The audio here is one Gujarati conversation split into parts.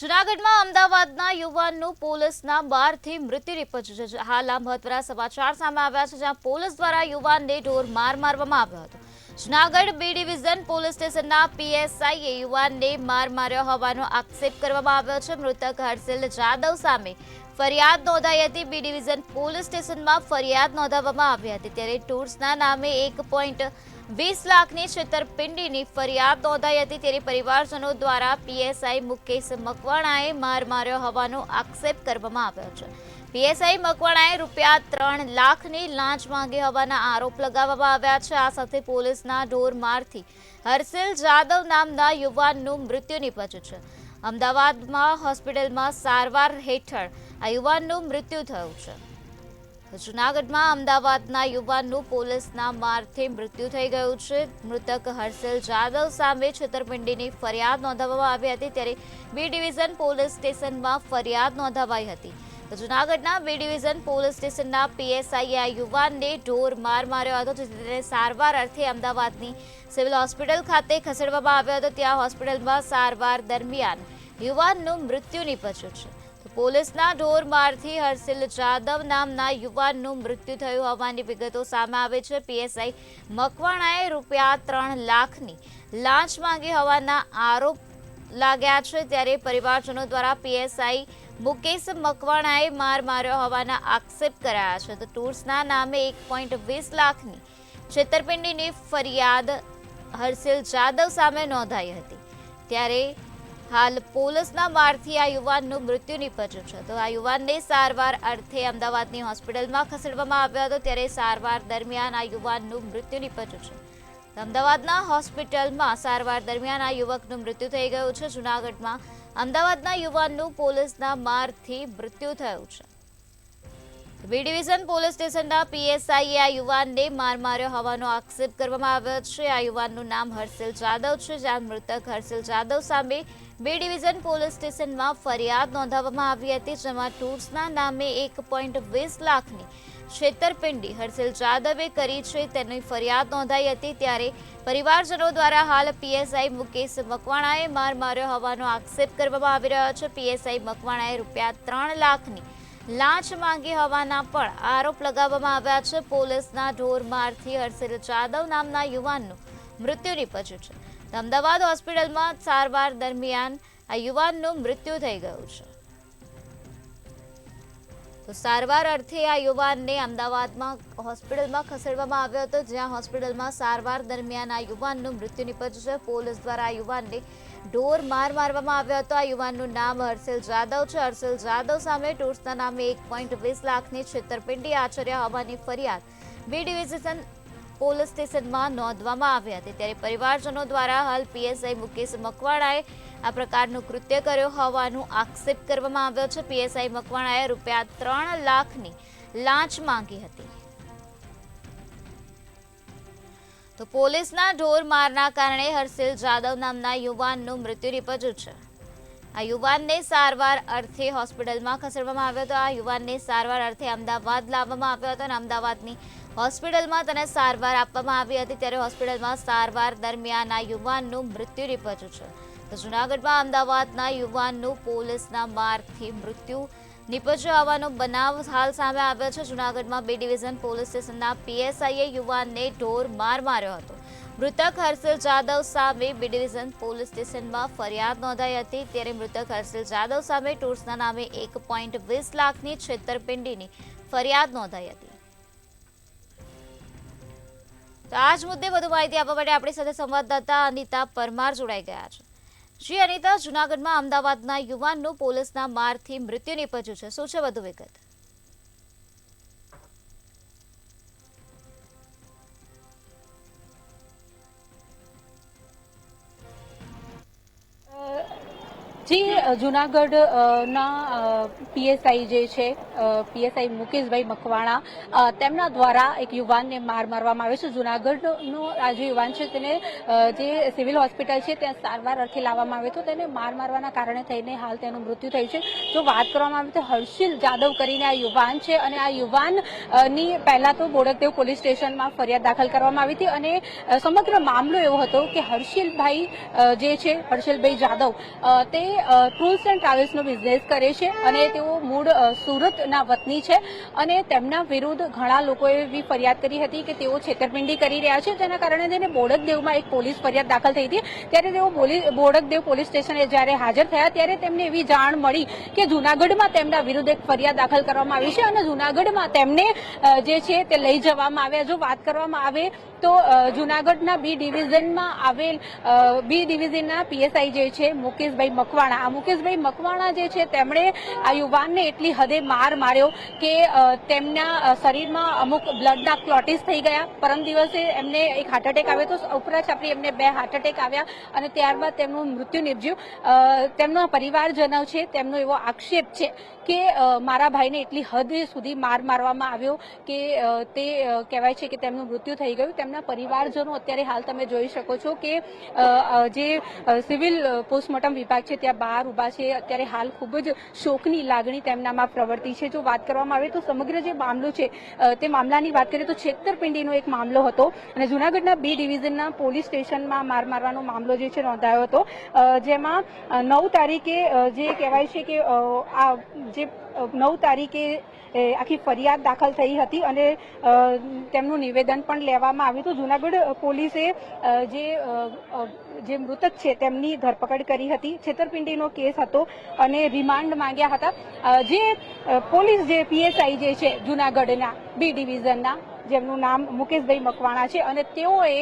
જૂનાગઢમાં અમદાવાદના યુવાનનું પોલીસના બારથી મૃત્યુ નિપજ્યું છે। હાલ આ મહત્વના સમાચાર સામે આવ્યા છે, જ્યાં પોલીસ દ્વારા યુવાનને ઢોર માર મારવામાં આવ્યો હતો। જૂનાગઢ બી ડિવિઝન પોલીસ સ્ટેશનના પીએસઆઈએ યુવાનને માર માર્યો હોવાનો આક્ષેપ કરવામાં આવ્યો છે। મૃતક હર્ષિલ જાદવ સામે ફરિયાદ નોંધાઈ હતી। બી ડિવિઝન પોલીસ સ્ટેશનમાં ફરિયાદ નોંધાવવામાં આવી હતી, ત્યારે ટૂર્સના નામે 1.20 લાખની છેતરપિંડીની ફરિયાદ નોંધાઈ હતી। ત્યારે પરિવારજનો દ્વારા પીએસઆઈ મુકેશ મકવાણાએ માર માર્યો હોવાનો આક્ષેપ કરવામાં આવ્યો છે। પીએસઆઈ મકવાણાએ ₹3 લાખની લાંચ માંગી હોવાના આરોપ લગાવવામાં આવ્યા છે। આ સાથે પોલીસના ઢોર મારથી હર્ષિલ જાદવ નામના યુવાનનું મૃત્યુ નિપજ્યું છે। અમદાવાદમાં હોસ્પિટલમાં સારવાર હેઠળ આ યુવાનનું મૃત્યુ થયું છે। જૂનાગઢમાં અમદાવાદના યુવાનનું પોલીસના મારથી મૃત્યુ થઈ ગયું છે। મૃતક હર્ષિલ જાદવ સામે છેતરપિંડીની ફરિયાદ નોંધાવવામાં આવી હતી, ત્યારે બી ડિવિઝન પોલીસ સ્ટેશનમાં ફરિયાદ નોંધાવાઈ હતી। જૂનાગઢના બી ડિવિઝન પોલીસ સ્ટેશનના પીએસઆઈએ આ યુવાનને ઢોર માર માર્યો હતો, જેથી તેને સારવાર અર્થે અમદાવાદની સિવિલ હોસ્પિટલ ખાતે ખસેડવામાં આવ્યો હતો। ત્યાં હોસ્પિટલમાં સારવાર દરમિયાન યુવાનનું મૃત્યુ નિપજ્યું છે। પોલીસના ઢોર મારથી હર્ષિલ જાદવ નામના યુવાનનું મૃત્યુ થયું હોવાની વિગતો સામે આવે છે। પીએસઆઈ મકવાણાએ ₹3 લાખની લાંચ માંગી હોવાના આરોપ લાગ્યા છે, ત્યારે પરિવારજનો દ્વારા પીએસઆઈ મુકેશ મકવાણાએ માર માર્યો હોવાના આક્ષેપ કરાયા છે। તો ટૂર્સના નામે 1.20 લાખની છેતરપિંડીની ફરિયાદ હર્ષિલ જાદવ સામે નોંધાઈ હતી, ત્યારે હાલ પોલીસના મારથી આ યુવાનનું મૃત્યુ નિપજ્યું છે। તો આ યુવાનને સારવાર અર્થે અમદાવાદની હોસ્પિટલમાં ખસેડવામાં આવ્યો હતો, ત્યારે સારવાર દરમિયાન આ યુવાનનું મૃત્યુ નિપજ્યું છે। અમદાવાદના હોસ્પિટલમાં સારવાર દરમિયાન આ યુવકનું મૃત્યુ થઈ ગયું છે। જૂનાગઢમાં અમદાવાદના યુવાનનું પોલીસના મારથી મૃત્યુ થયું છે। બી ડિવિઝન પોલીસ સ્ટેશનના પીએસઆઈએ આ યુવાનને માર માર્યો હોવાનો આક્ષેપ કરવામાં આવ્યો છે। આ યુવાનનું નામ હર્ષિલ જાદવ છે, જ્યાં મૃતક હર્ષિલ જાદવ સામે બી ડિવિઝન પોલીસ સ્ટેશનમાં ફરિયાદ નોંધાવવામાં આવી હતી, જેમાં ટૂર્સના નામે 1.20 લાખની છેતરપિંડી હર્ષિલ જાદવે કરી છે તેની ફરિયાદ નોંધાઈ હતી। ત્યારે પરિવારજનો દ્વારા હાલ પીએસઆઈ મુકેશ મકવાણાએ માર માર્યો હોવાનો આક્ષેપ કરવામાં આવી રહ્યો છે। પીએસઆઈ મકવાણાએ ₹3 લાખની લાંચ માંગી હોવાના પણ આરોપ લગાવવામાં આવ્યા છે। પોલીસના ઢોર મારથી હર્ષિલ જાદવ નામના યુવાનનું મૃત્યુ નિપજ્યું છે। અમદાવાદ હોસ્પિટલમાં સારવાર દરમિયાન આ યુવાનનું મૃત્યુ થઈ ગયું છે। તો સારવાર અર્થે આ યુવાનને અમદાવાદમાં હોસ્પિટલમાં ખસેડવામાં આવ્યો હતો, જ્યાં હોસ્પિટલમાં સારવાર દરમિયાન આ યુવાનનું મૃત્યુ નિપજ્યું છે। પોલીસ દ્વારા આ યુવાનને ઢોર માર મારવામાં આવ્યો હતો। આ યુવાનનું નામ હર્ષિલ જાદવ છે। હર્ષિલ જાદવ સામે ટૂર્સના નામે 1.20 લાખની છેતરપિંડી આચર્યા હોવાની ફરિયાદ બી ડિવિઝન પોલીસ સ્ટેશનમાં નોંધવામાં આવી હતી, ત્યારે પરિવારજનો દ્વારા હાલ પીએસઆઈ મુકેશ મકવાણાએ આ પ્રકારનું કૃત્ય કર્યો હોવાનો આક્ષેપ કરવામાં આવ્યો છે। પીએસઆઈ મકવાણાએ ₹3 લાખની લાંચ માંગી હતી। તો પોલીસના ઢોર મારના કારણે હર્ષિલ જાદવ નામના યુવાનનું મૃત્યુ નિપજ્યું છે। આ યુવાનને સારવાર અર્થે હોસ્પિટલમાં ખસેડવામાં આવ્યો હતો। આ યુવાનને સારવાર અર્થે અમદાવાદ લાવવામાં આવ્યો હતો અને અમદાવાદની હોસ્પિટલમાં તેને સારવાર આપવામાં આવી હતી, ત્યારે હોસ્પિટલમાં સારવાર દરમિયાન આ યુવાનનું મૃત્યુ નિપજ્યું છે। તો જૂનાગઢમાં અમદાવાદના યુવાનનું પોલીસના મારથી મૃત્યુ નિપજ્યો હોવાનો બનાવ હાલ સામે આવ્યો છે। જૂનાગઢમાં બી ડિવિઝન પોલીસ સ્ટેશનના પીએસઆઈએ યુવાનને ઢોર માર માર્યો હતો। મૃતક હર્ષિલ જાદવ સામે બી ડિવિઝન પોલીસ સ્ટેશનમાં ફરિયાદ નોંધાઈ હતી, ત્યારે મૃતક હર્ષિલ જાદવ સામે ટૂર્સના નામે 1.20 લાખની છેતરપિંડીની ફરિયાદ નોંધાઈ હતી। તો આ જ મુદ્દે વધુ માહિતી આપવા માટે આપણી સાથે સંવાદદાતા અનિતા પરમાર જોડાઈ ગયા છે। જી અનિતા, જૂનાગઢમાં અમદાવાદના યુવાનનું પોલીસના મારથી મૃત્યુ નિપજ્યું છે, શું છે વધુ વિગત? જી, જુનાગઢ ના પીએસઆઈ જે છે પીએસઆઈ મુકેશભાઈ મકવાણા તેમના દ્વારા એક યુવાનને માર મારવામાં આવ્યો છે। જુનાગઢનો આ જે યુવાન છે તેને જે સિવિલ હોસ્પિટલ છે ત્યાં સારવાર અર્થે લાવવામાં આવ્યો હતો, તેને માર મારવાના કારણે થઈને હાલ તેનું મૃત્યુ થયું છે। જો વાત કરવામાં આવે તો હર્ષિલ જાદવ કરીને આ યુવાન છે અને આ યુવાનની પહેલા તો બોડકદેવ પોલીસ સ્ટેશનમાં ફરિયાદ દાખલ કરવામાં આવી હતી અને સમગ્ર મામલો એવો હતો કે હર્ષિલભાઈ જે છે હર્ષિલભાઈ જાદવ તે ટૂર્સ એન્ડ ટ્રાવેલ્સનો બિઝનેસ કરે છે અને તેઓ મૂળ સુરતના વતની છે અને તેમના વિરુદ્ધ ઘણા લોકોએ એવી ફરિયાદ કરી હતી કે તેઓ છેતરપિંડી કરી રહ્યા છે, જેના કારણે તેને બોડકદેવમાં એક પોલીસ ફરિયાદ દાખલ થઈ હતી. ત્યારે તેઓ બોડકદેવ પોલીસ સ્ટેશને જ્યારે હાજર થયા ત્યારે તેમને એવી જાણ મળી કે જૂનાગઢમાં તેમના વિરુદ્ધ એક ફરિયાદ દાખલ કરવામાં આવી છે અને જૂનાગઢમાં તેમને જે છે તે લઈ જવામાં આવ્યા. જો વાત કરવામાં આવે તો જૂનાગઢના બી ડિવિઝનમાં આવેલ બી ડિવિઝનના પીએસઆઈ જે છે મુકેશભાઈ મકવાણા, આ મુકેશભાઈ મકવાણા જે છે તેમણે આ યુવાનને એટલી હદે માર માર્યો કે તેમના શરીરમાં અમુક બ્લડના ક્લોટીસ થઈ ગયા. પરમ દિવસે એમને એક હાર્ટ એટેક આવ્યો તો ઉપરાછાપરી એમને 2 હાર્ટ એટેક આવ્યા અને ત્યારબાદ તેમનું મૃત્યુ નિપજ્યું. તેમનો પરિવારજનો છે તેમનો એવો આક્ષેપ છે કે મારા ભાઈને એટલી હદ સુધી માર મારવામાં આવ્યો કે તે કહેવાય છે કે તેમનું મૃત્યુ થઈ ગયું. તેમના પરિવારજનો અત્યારે હાલ તમે જોઈ શકો છો કે જે સિવિલ પોસ્ટમોર્ટમ વિભાગ છે ત્યાં બહાર ઉભા છે. અત્યારે હાલ ખૂબ જ શોકની લાગણી તેમનામાં પ્રવર્તી છે. જો વાત કરવામાં આવે તો સમગ્ર જે મામલો છે તે મામલાની વાત કરીએ તો છેતરપિંડીનો એક મામલો હતો અને જૂનાગઢના બી ડિવિઝનના પોલીસ સ્ટેશનમાં માર મારવાનો મામલો જે છે નોંધાયો હતો, જેમાં 9 તારીખે જે કહેવાય છે કે આ જે 9 તારીખે આખી ફરિયાદ દાખલ થઈ હતી અને તેમનું નિવેદન પણ લેવામાં આવ્યું હતું. જૂનાગઢ પોલીસે જે મૃતક છે તેમની ધરપકડ કરી હતી. છેતરપિંડીનો કેસ હતો અને રિમાન્ડ માંગ્યા હતા. જે પોલીસ જે પીએસઆઈ જે છે જૂનાગઢના બી ડિવિઝનના, જેમનું નામ મુકેશભાઈ મકવાણા છે અને તેઓએ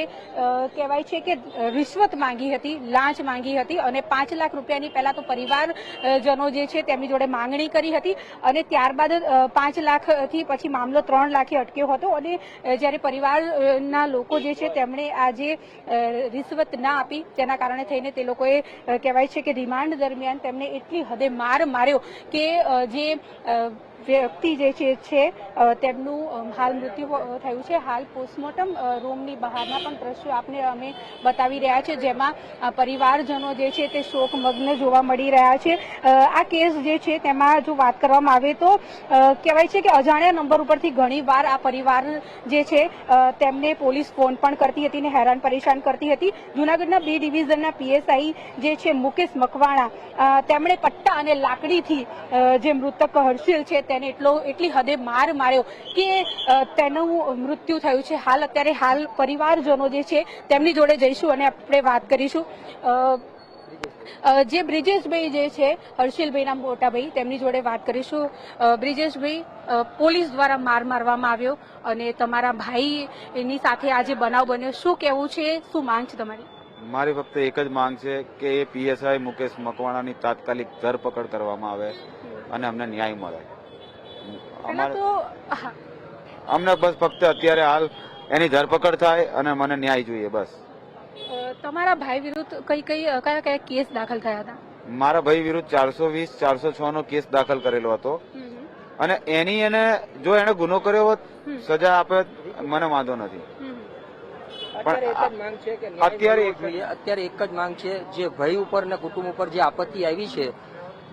કહેવાય છે કે રિશ્વત માંગી હતી, લાંચ માંગી હતી અને 5 લાખ રૂપિયાની પહેલા તો પરિવારજનો જે છે તેમની જોડે માંગણી કરી હતી અને ત્યારબાદ 5 લાખથી પછી મામલો 3 લાખે અટક્યો હતો અને જ્યારે પરિવારના લોકો જે છે તેમણે આ જે રિશ્વત ના આપી તેના કારણે થઈને તે લોકોએ કહેવાય છે કે રિમાન્ડ દરમિયાન તેમને એટલી હદે માર માર્યો કે જે વ્યક્તિ જે છે તેમનું હાલ મૃત્યુ થયું છે. હાલ પોસ્ટમોર્ટમ રૂમની બહારના પણ દ્રશ્યો આપને અમે બતાવી રહ્યા છે, જેમાં પરિવારજનો જે છે તે શોકમગ્ન જોવા મળી રહ્યા છે. આ કેસ જે છે તેમાં જો વાત કરવામાં આવે તો કહેવાય છે કે અજાણ્યા નંબર ઉપરથી ઘણી વાર આ પરિવાર જે છે તેમને પોલીસ ફોન પણ કરતી હતી અને હેરાન પરેશાન કરતી હતી. જૂનાગઢના બી ડિવિઝનના પીએસઆઈ જે છે મુકેશ મકવાણા, તેમણે પટ્ટા અને લાકડીથી જે મૃતક હર્ષિલ છે તેને એટલી હદે માર માર્યો કે તેનું મૃત્યુ થયું છે. હાલ પરિવારજનો જે છે તેમની જોડે જઈશું અને આપણે વાત કરીશું. જે બ્રિજેશભાઈ જે છે હર્ષિલભાઈના મોટા ભાઈ, તેમની જોડે વાત કરીશું. બ્રિજેશભાઈ, પોલીસ દ્વારા માર મારવામાં આવ્યો અને તમારા ભાઈની સાથે આજે બનાવ બન્યો, શું કહેવું છે, શું માંગ છે તમારી? મારી ફક્ત એક જ માંગ છે કે એ પીએસઆઈ મુકેશ મકવાણાની તાત્કાલિક ધરપકડ કરવામાં આવે અને અમને ન્યાય મળે. અમને બસ ફક્ત અત્યારે હાલ એની ધરપકડ થાય અને મને ન્યાય જોઈએ બસ. તમારા ભાઈ વિરુદ્ધ કયા કેસ દાખલ થયા હતા? મારા ભાઈ વિરુદ્ધ 420, 406 નો કેસ દાખલ કરેલો હતો અને એને જો એને ગુનો કર્યો હોત સજા આપે મને વાંધો નથી. અત્યારે એક જ માંગ છે, જે ભાઈ ઉપર ને કુટુંબ ઉપર જે આપત્તિ આવી છે,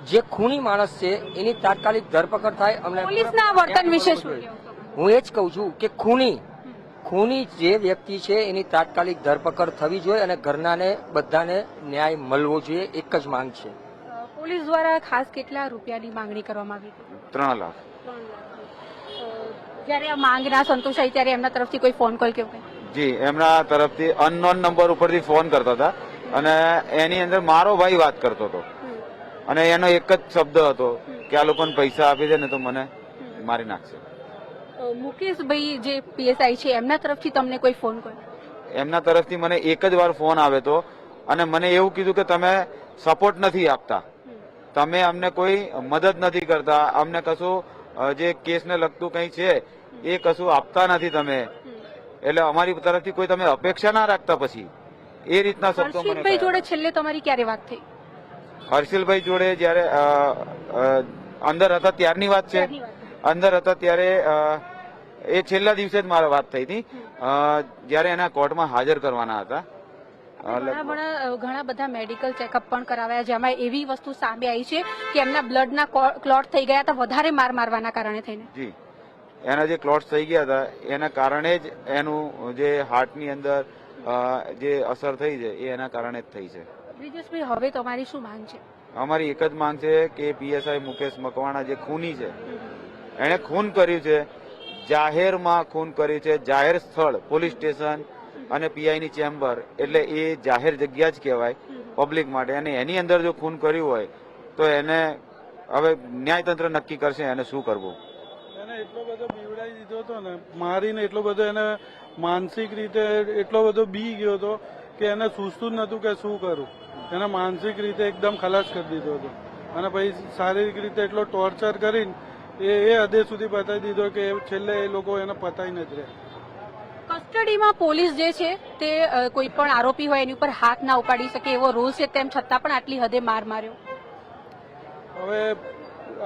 જે ખૂની માણસ છે એની તાત્કાલિક ધરપકડ થાય. અમને પોલીસના વર્તન વિશે શું? હું એ જ કહું છું કે ખૂની જે વ્યક્તિ છે એની તાત્કાલિક ધરપકડ થવી જોઈએ અને ઘરનાને બધાને ન્યાય મળવો જોઈએ. એક જ માંગ છે. પોલીસ દ્વારા ખાસ કેટલા રૂપિયાની માંગણી કરવામાં આવી હતી? 3 લાખ. જ્યારે આ માંગ ના સંતોષાઈ ત્યારે એમના તરફથી કોઈ ફોન કોલ કેવું? જી, એમના તરફથી અનનોન નંબર ઉપરથી ફોન કરતા હતા અને એની અંદર મારો ભાઈ વાત કરતો હતો અને એનો એક જ શબ્દ હતો કે આ લોકોને પૈસા આપી દે ને તો મને મારી નાખશે. મુકેશભાઈ જે પીએસઆઈ છે એમના તરફથી તમને કોઈ ફોન કર્યો? એમના તરફથી મને એક જ વાર ફોન આવ્યો હતો અને મને એવું કીધું કે તમે સપોર્ટ નથી આપતા, તમે અમને કોઈ મદદ નથી કરતા, અમને કશું જે કેસને લગતું કંઈ છે એ કશું આપતા નથી તમે, એટલે અમારી તરફથી કોઈ તમે અપેક્ષા ના રાખતા. પછી એ રીતના શબ્દો મને હર્ષિલભાઈ જોડે છેલ્લે તમારી ક્યારે વાત થઈ? હર્ષિલભાઈ જોડે જયારે અંદર હતા ત્યારની વાત છે. અંદર હતા ત્યારે એ છેલ્લા દિવસે જ મારા વાત થઈ હતી, જયારે એના કોર્ટમાં હાજર કરવાના હતા. ઘણા બધા મેડિકલ ચેકઅપ પણ કરાવ્યા, જેમાં એવી વસ્તુ સામે આવી છે કે એમના બ્લડના ક્લોટ થઈ ગયા હતા વધારે માર મારવાના કારણે થઈને. જી, એના જે ક્લોટ્સ થઈ ગયા હતા એના કારણે જ એનું જે હાર્ટની અંદર જે અસર થઈ છે એ એના કારણે જ થઈ છે. બ્રિજેશભાઈ, હવે તમારી શું માંગ છે? અમારી એક જ માંગ છે કે પીએસઆઈ મુકેશ મકવાણા જે ખૂની છે, એણે ખૂન કર્યું છે, જાહેરમાં ખૂન કર્યું છે, જાહેર સ્થળ પોલીસ સ્ટેશન અને પીઆઈની ચેમ્બર, એટલે એ જાહેર જગ્યા જ કહેવાય પબ્લિક માટે, અને એની અંદર જો ખૂન કર્યું હોય તો એને હવે ન્યાયતંત્ર નક્કી કરશે એને શું કરવું. એને એટલો બધો બીવડાવી દીધો હતો ને, મારીને એટલો બધો એને માનસિક રીતે એટલો બધો બી ગયો હતો કે એને સૂઝતું જ નતું કે શું કરું. એને માનસિક રીતે એકદમ ખલાસ કરી દીધો હતો અને પછી શારીરિક રીતે એટલો ટોર્ચર કરીને એ હદે સુધી પતાવી દીધો કે છેલ્લે એ લોકો એને પતાવી નથી રહ્યા. કસ્ટડીમાં પોલીસ જે છે તે કોઈ પણ આરોપી હોય એની ઉપર હાથ ના ઉપાડી શકે એવો રૂલ છે, તેમ છતાં પણ આટલી હદે માર માર્યો. હવે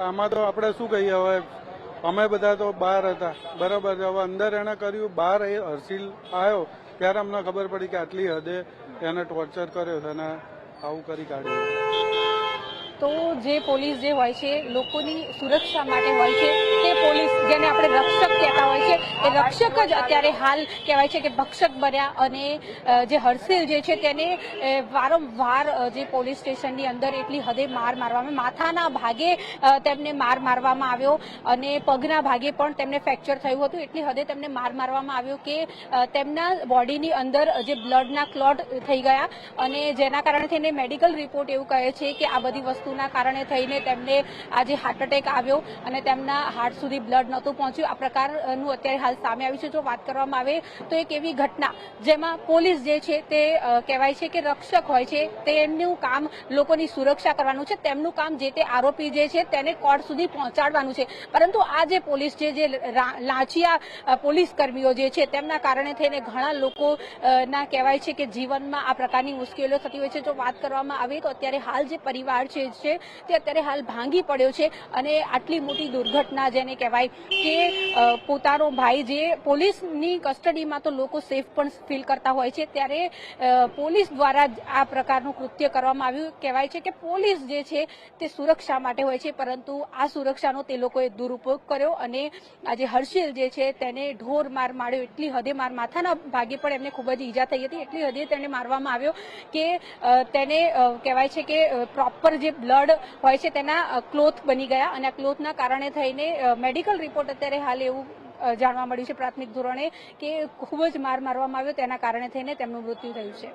આમાં તો આપણે શું કહીએ, હવે અમે બધા તો બહાર હતા, બરાબર છે. હવે અંદર એને કર્યું, બહાર એ હર્ષિલ આવ્યો ત્યારે અમને ખબર પડી કે આટલી હદે એને ટોર્ચર કર્યો છે અને આવું કરી કાઢ્યું. તો જે પોલીસ જે હોય છે લોકોની સુરક્ષા માટે હોય છે, તે પોલીસ જેને આપણે રક્ષક કહેતા હોય છે, એ રક્ષક જ અત્યારે હાલ કહેવાય છે કે ભક્ષક બન્યા. અને જે હર્ષિલ જે છે તેને વારંવાર જે પોલીસ સ્ટેશનની અંદર એટલી હદે માર મારવામાં, માથાના ભાગે તેમને માર મારવામાં આવ્યો અને પગના ભાગે પણ તેમને ફ્રેક્ચર થયું હતું. એટલી હદે તેમને માર મારવામાં આવ્યો કે તેમના બોડીની અંદર જે બ્લડના ક્લોટ થઈ ગયા અને જેના કારણે થઈને મેડિકલ રિપોર્ટ એવું કહે છે કે આ બધી વસ્તુના કારણે થઈને તેમને આજે હાર્ટ એટેક આવ્યો અને તેમના હાર્ટ સુધી બ્લડ નહોતું પહોંચ્યું. આ પ્રકારનું અત્યારે હાલ સામે આવ્યું છે. જો વાત કરવામાં આવે તો એક એવી ઘટના જેમાં પોલીસ જે છે તે કહેવાય છે કે રક્ષક હોય છે, તેમનું કામ લોકોની સુરક્ષા કરવાનું છે, તેમનું કામ જે તે આરોપી જે છે તેને કોર્ટ સુધી પહોંચાડવાનું છે. પરંતુ આ જે પોલીસ છે, જે લાંચિયા પોલીસ કર્મીઓ જે છે, તેમના કારણે થઈને ઘણા લોકો ના કહેવાય છે કે જીવનમાં આ પ્રકારની મુશ્કેલીઓ થતી હોય છે. જો વાત કરવામાં આવે તો અત્યારે હાલ જે પરિવાર છે તે અત્યારે હાલ ભાંગી પડ્યો છે અને આટલી મોટી દુર્ઘટના જેને કહેવાય કે પોતાનો ભાઈ જે પોલીસની કસ્ટડીમાં તો લોકો સેફ પણ ફીલ કરતા હોય છે, ત્યારે પોલીસ દ્વારા આ પ્રકારનું કૃત્ય કરવામાં આવ્યું. કહેવાય છે કે પોલીસ જે છે તે સુરક્ષા માટે હોય છે, પરંતુ આ સુરક્ષાનો તે લોકોએ દુરુપયોગ કર્યો અને આજે હર્ષિલ જે છે તેને ઢોર માર માર્યો. એટલી હદે માથાના ભાગે પણ એમને ખૂબ જ ઈજા થઈ હતી. એટલી હદે તેને મારવામાં આવ્યો કે તેને કહેવાય છે કે પ્રોપર જે બ્લડ હોય છે તેના ક્લોથ બની ગયા અને આ ક્લોથના કારણે થઈને મેડિકલ રિપોર્ટ અત્યારે હાલ એવું જાણવા મળ્યું છે પ્રાથમિક ધોરણે કે ખૂબ જ માર મારવામાં આવ્યો, તેના કારણે થઈને તેમનું મૃત્યુ થયું છે.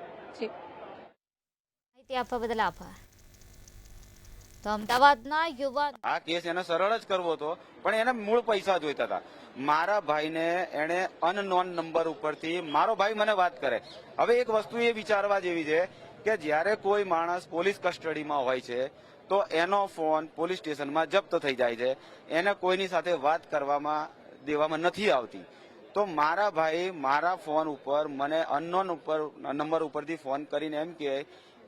માહિતી આપવા બદલ આભાર. તો અમદાવાદના યુવાન આ કેસ એને સરળ જ કરવો હતો, પણ એને મૂળ પૈસા જોઈતા હતા. મારા ભાઈને એને અનનોન નંબર ઉપરથી, મારો ભાઈ મને વાત કરે. હવે એક વસ્તુ એ વિચારવા જેવી છે કે જ્યારે કોઈ માણસ પોલીસ કસ્ટડીમાં હોય છે તો એનો ફોન પોલીસ સ્ટેશનમાં જપ્ત થઈ જાય છે, એને કોઈની સાથે વાત કરવામાં દેવામાં નથી આવતી. તો મારા ભાઈ મારા ફોન ઉપર મને અનનોન નંબર ઉપરથી ફોન કરીને એમ કહે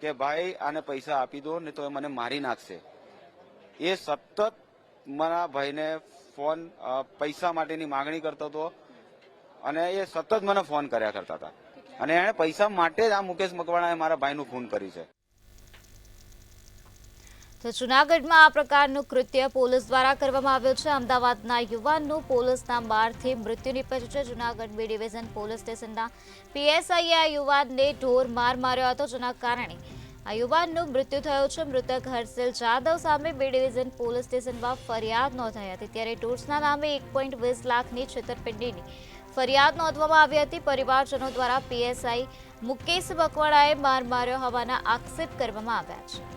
કે ભાઈ આને પૈસા આપી દો ને તો એ મને મારી નાખશે. એ સતત મારા ભાઈને ફોન પૈસા માટેની માંગણી કરતો હતો અને એ સતત મને ફોન કર્યા કરતા હતા અને એણે પૈસા માટે જ આ મુકેશ મકવાણાએ મારા ભાઈનું ખૂન કર્યું છે. તો જૂનાગઢમાં આ પ્રકારનું કૃત્ય પોલીસ દ્વારા કરવામાં આવ્યું છે. અમદાવાદના યુવાનનું પોલીસના મારથી મૃત્યુ નીપજ્યું છે. જૂનાગઢ બી ડિવિઝન પોલીસ સ્ટેશનના પીએસઆઈએ આ યુવાનને ઢોર માર માર્યો હતો, જેના કારણે આ યુવાનનું મૃત્યુ થયું છે. મૃતક હર્ષિલ જાદવ સામે બી ડિવિઝન પોલીસ સ્ટેશનમાં ફરિયાદ નોંધાઈ હતી. ત્યારે ટોર્ચના નામે 1.20 લાખની છેતરપિંડીની ફરિયાદ નોંધવામાં આવી હતી. પરિવારજનો દ્વારા પીએસઆઈ મુકેશ મકવાણાએ માર માર્યો હોવાના આક્ષેપ કરવામાં આવ્યા છે.